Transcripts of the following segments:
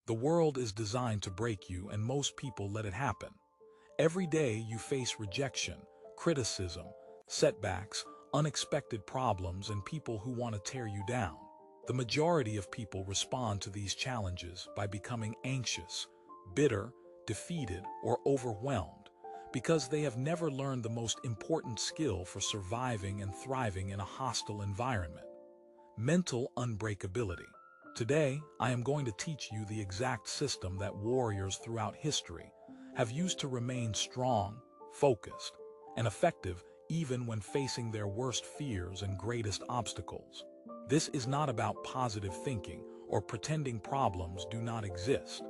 The world is designed to break you, and most people let it happen. Every day you face rejection, criticism, setbacks, unexpected problems, and people who want to tear you down. The majority of people respond to these challenges by becoming anxious, bitter, defeated, or overwhelmed because they have never learned the most important skill for surviving and thriving in a hostile environment: mental unbreakability. Today, I am going to teach you the exact system that warriors throughout history have used to remain strong, focused, and effective even when facing their worst fears and greatest obstacles. This is not about positive thinking or pretending problems do not exist.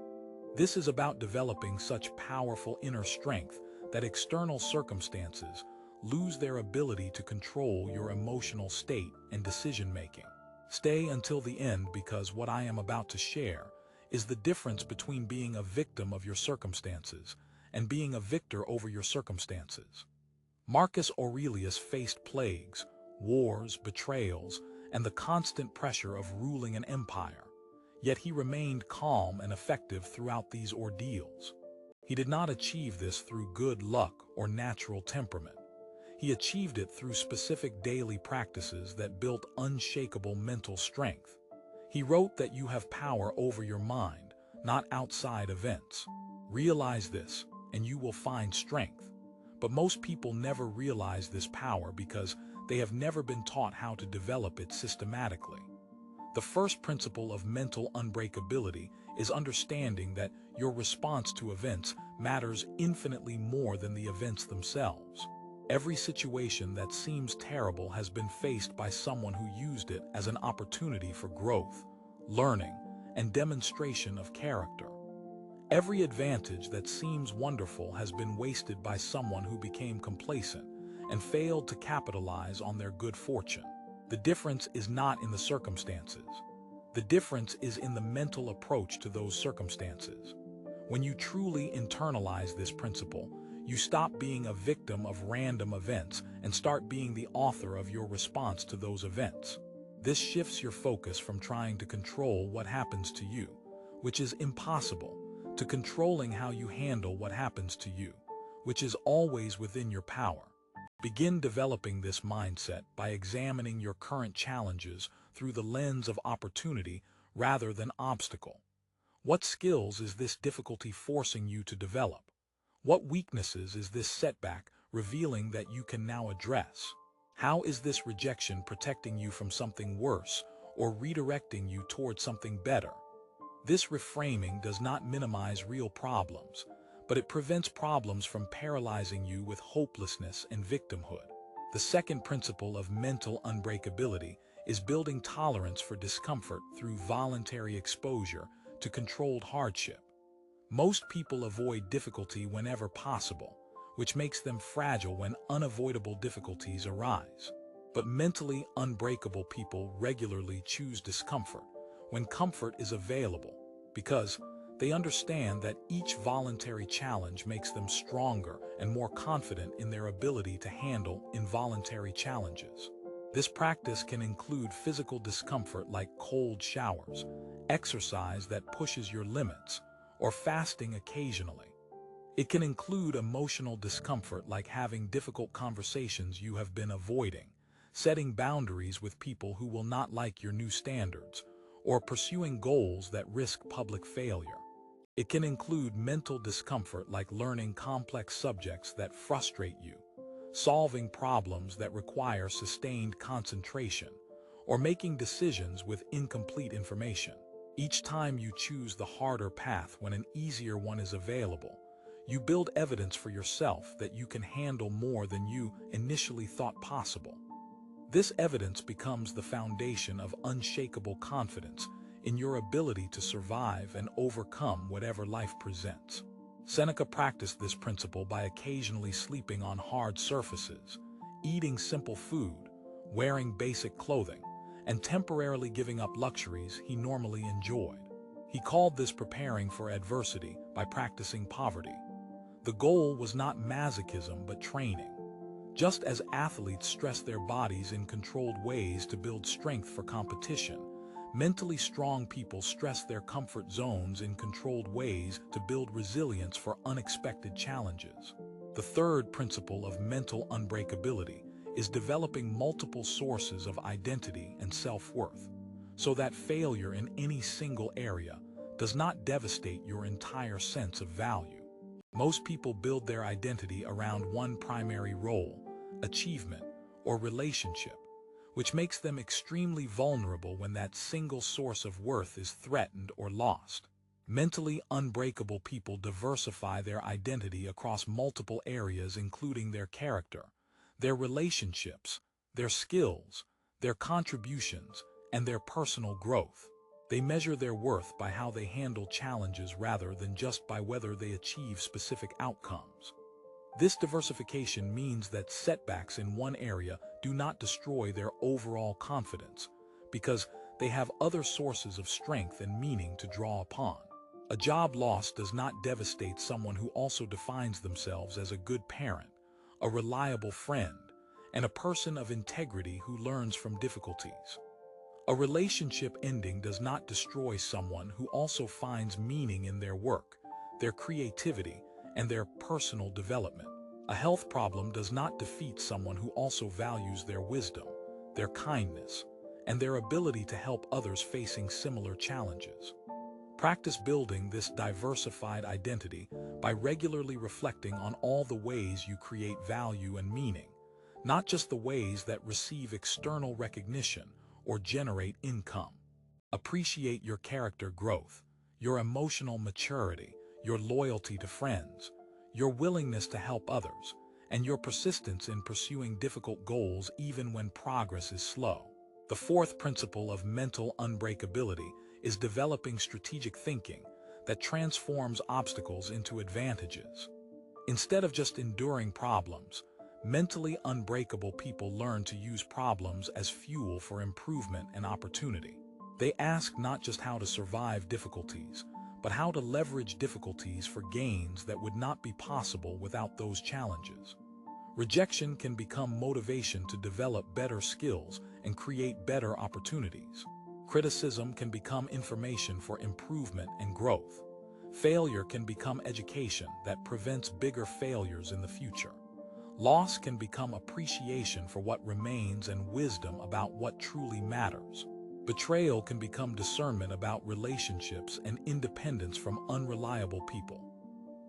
This is about developing such powerful inner strength that external circumstances lose their ability to control your emotional state and decision-making. Stay until the end, because what I am about to share is the difference between being a victim of your circumstances and being a victor over your circumstances. Marcus Aurelius faced plagues, wars, betrayals, and the constant pressure of ruling an empire. Yet he remained calm and effective throughout these ordeals. He did not achieve this through good luck or natural temperament. He achieved it through specific daily practices that built unshakable mental strength. He wrote that you have power over your mind, not outside events. Realize this, and you will find strength. But most people never realize this power because they have never been taught how to develop it systematically. The first principle of mental unbreakability is understanding that your response to events matters infinitely more than the events themselves. Every situation that seems terrible has been faced by someone who used it as an opportunity for growth, learning, and demonstration of character. Every advantage that seems wonderful has been wasted by someone who became complacent and failed to capitalize on their good fortune. The difference is not in the circumstances. The difference is in the mental approach to those circumstances. When you truly internalize this principle, you stop being a victim of random events and start being the author of your response to those events. This shifts your focus from trying to control what happens to you, which is impossible, to controlling how you handle what happens to you, which is always within your power. Begin developing this mindset by examining your current challenges through the lens of opportunity rather than obstacle. What skills is this difficulty forcing you to develop? What weaknesses is this setback revealing that you can now address? How is this rejection protecting you from something worse or redirecting you towards something better? This reframing does not minimize real problems, but it prevents problems from paralyzing you with hopelessness and victimhood. The second principle of mental unbreakability is building tolerance for discomfort through voluntary exposure to controlled hardship. Most people avoid difficulty whenever possible, which makes them fragile when unavoidable difficulties arise. But mentally unbreakable people regularly choose discomfort when comfort is available, because they understand that each voluntary challenge makes them stronger and more confident in their ability to handle involuntary challenges. This practice can include physical discomfort like cold showers, exercise that pushes your limits, or fasting occasionally. It can include emotional discomfort like having difficult conversations you have been avoiding, setting boundaries with people who will not like your new standards, or pursuing goals that risk public failure. It can include mental discomfort like learning complex subjects that frustrate you, solving problems that require sustained concentration, or making decisions with incomplete information. Each time you choose the harder path when an easier one is available, you build evidence for yourself that you can handle more than you initially thought possible. This evidence becomes the foundation of unshakable confidence in your ability to survive and overcome whatever life presents. Seneca practiced this principle by occasionally sleeping on hard surfaces, eating simple food, wearing basic clothing, and temporarily giving up luxuries he normally enjoyed. He called this preparing for adversity by practicing poverty. The goal was not masochism but training. Just as athletes stress their bodies in controlled ways to build strength for competition, Mentally strong people stress their comfort zones in controlled ways to build resilience for unexpected challenges. The third principle of mental unbreakability is developing multiple sources of identity and self-worth, so that failure in any single area does not devastate your entire sense of value. Most people build their identity around one primary role, achievement, or relationship, which makes them extremely vulnerable when that single source of worth is threatened or lost. Mentally unbreakable people diversify their identity across multiple areas, including their character, their relationships, their skills, their contributions, and their personal growth. They measure their worth by how they handle challenges rather than just by whether they achieve specific outcomes. This diversification means that setbacks in one area do not destroy their overall confidence, because they have other sources of strength and meaning to draw upon. A job loss does not devastate someone who also defines themselves as a good parent, a reliable friend, and a person of integrity who learns from difficulties. A relationship ending does not destroy someone who also finds meaning in their work, their creativity, and their personal development. A health problem does not defeat someone who also values their wisdom, their kindness, and their ability to help others facing similar challenges. Practice building this diversified identity by regularly reflecting on all the ways you create value and meaning, not just the ways that receive external recognition or generate income. Appreciate your character growth, your emotional maturity, your loyalty to friends, your willingness to help others, and your persistence in pursuing difficult goals even when progress is slow. The fourth principle of mental unbreakability is developing strategic thinking that transforms obstacles into advantages. Instead of just enduring problems, mentally unbreakable people learn to use problems as fuel for improvement and opportunity. They ask not just how to survive difficulties, but how to leverage difficulties for gains that would not be possible without those challenges. Rejection can become motivation to develop better skills and create better opportunities. Criticism can become information for improvement and growth. Failure can become education that prevents bigger failures in the future. Loss can become appreciation for what remains and wisdom about what truly matters. Betrayal can become discernment about relationships and independence from unreliable people.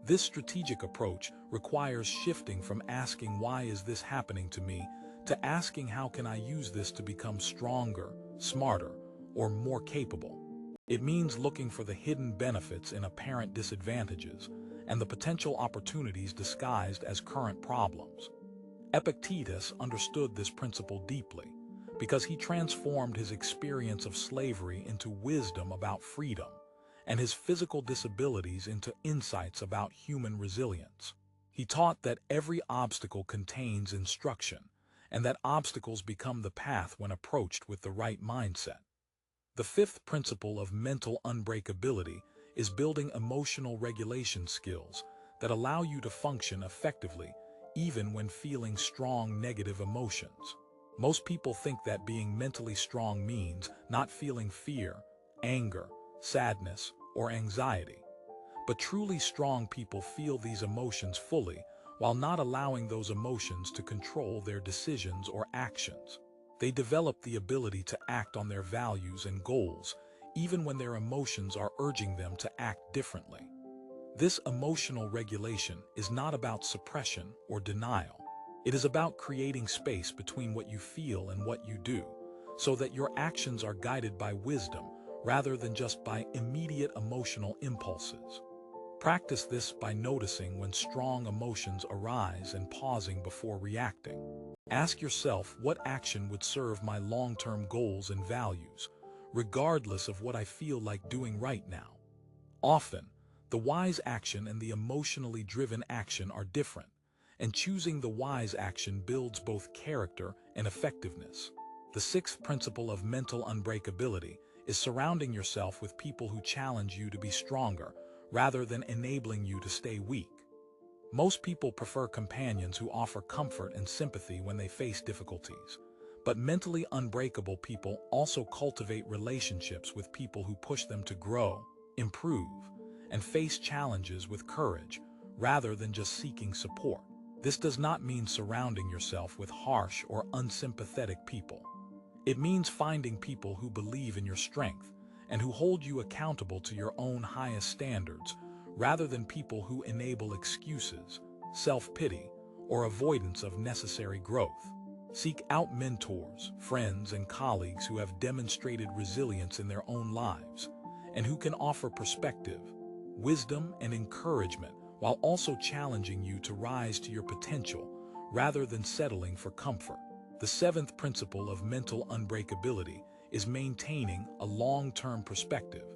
This strategic approach requires shifting from asking "why is this happening to me" to asking "how can I use this to become stronger, smarter, or more capable?" It means looking for the hidden benefits in apparent disadvantages and the potential opportunities disguised as current problems. Epictetus understood this principle deeply because he transformed his experience of slavery into wisdom about freedom and his physical disabilities into insights about human resilience. He taught that every obstacle contains instruction and that obstacles become the path when approached with the right mindset. The fifth principle of mental unbreakability is building emotional regulation skills that allow you to function effectively even when feeling strong negative emotions. Most people think that being mentally strong means not feeling fear, anger, sadness, or anxiety. But truly strong people feel these emotions fully while not allowing those emotions to control their decisions or actions. They develop the ability to act on their values and goals, even when their emotions are urging them to act differently. This emotional regulation is not about suppression or denial. It is about creating space between what you feel and what you do, so that your actions are guided by wisdom rather than just by immediate emotional impulses. Practice this by noticing when strong emotions arise and pausing before reacting. Ask yourself, what action would serve my long-term goals and values, regardless of what I feel like doing right now? Often, the wise action and the emotionally driven action are different, and choosing the wise action builds both character and effectiveness. The sixth principle of mental unbreakability is surrounding yourself with people who challenge you to be stronger, rather than enabling you to stay weak. Most people prefer companions who offer comfort and sympathy when they face difficulties, But mentally unbreakable people also cultivate relationships with people who push them to grow, improve, and face challenges with courage, rather than just seeking support. This does not mean surrounding yourself with harsh or unsympathetic people. It means finding people who believe in your strength and who hold you accountable to your own highest standards, rather than people who enable excuses, self-pity, or avoidance of necessary growth. Seek out mentors, friends, and colleagues who have demonstrated resilience in their own lives and who can offer perspective, wisdom, and encouragement while also challenging you to rise to your potential rather than settling for comfort. The seventh principle of mental unbreakability is maintaining a long-term perspective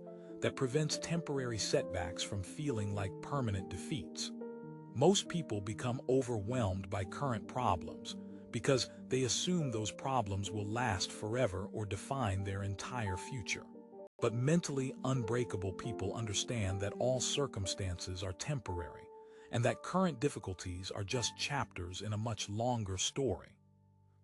that prevents temporary setbacks from feeling like permanent defeats. Most people become overwhelmed by current problems because they assume those problems will last forever or define their entire future. But mentally unbreakable people understand that all circumstances are temporary and that current difficulties are just chapters in a much longer story.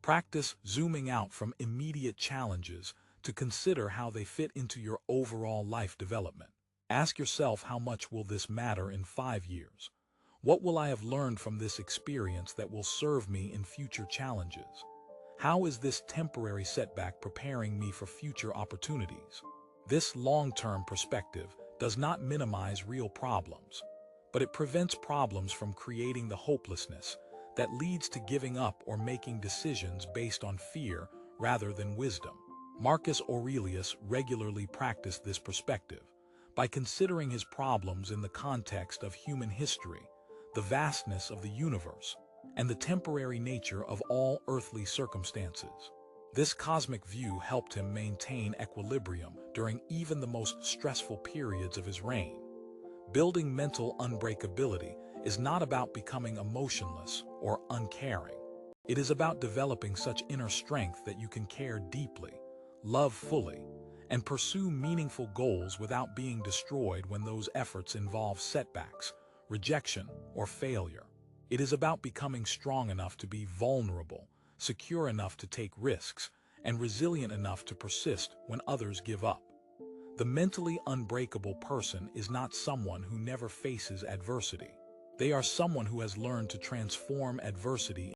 Practice zooming out from immediate challenges to consider how they fit into your overall life development. Ask yourself, how much will this matter in 5 years? What will I have learned from this experience that will serve me in future challenges? How is this temporary setback preparing me for future opportunities? This long-term perspective does not minimize real problems, but it prevents problems from creating the hopelessness that leads to giving up or making decisions based on fear rather than wisdom. Marcus Aurelius regularly practiced this perspective by considering his problems in the context of human history, the vastness of the universe, and the temporary nature of all earthly circumstances. This cosmic view helped him maintain equilibrium during even the most stressful periods of his reign. Building mental unbreakability is not about becoming emotionless or uncaring. It is about developing such inner strength that you can care deeply, love fully, and pursue meaningful goals without being destroyed when those efforts involve setbacks, rejection, or failure. It is about becoming strong enough to be vulnerable, secure enough to take risks, and resilient enough to persist when others give up. The mentally unbreakable person is not someone who never faces adversity. They are someone who has learned to transform adversity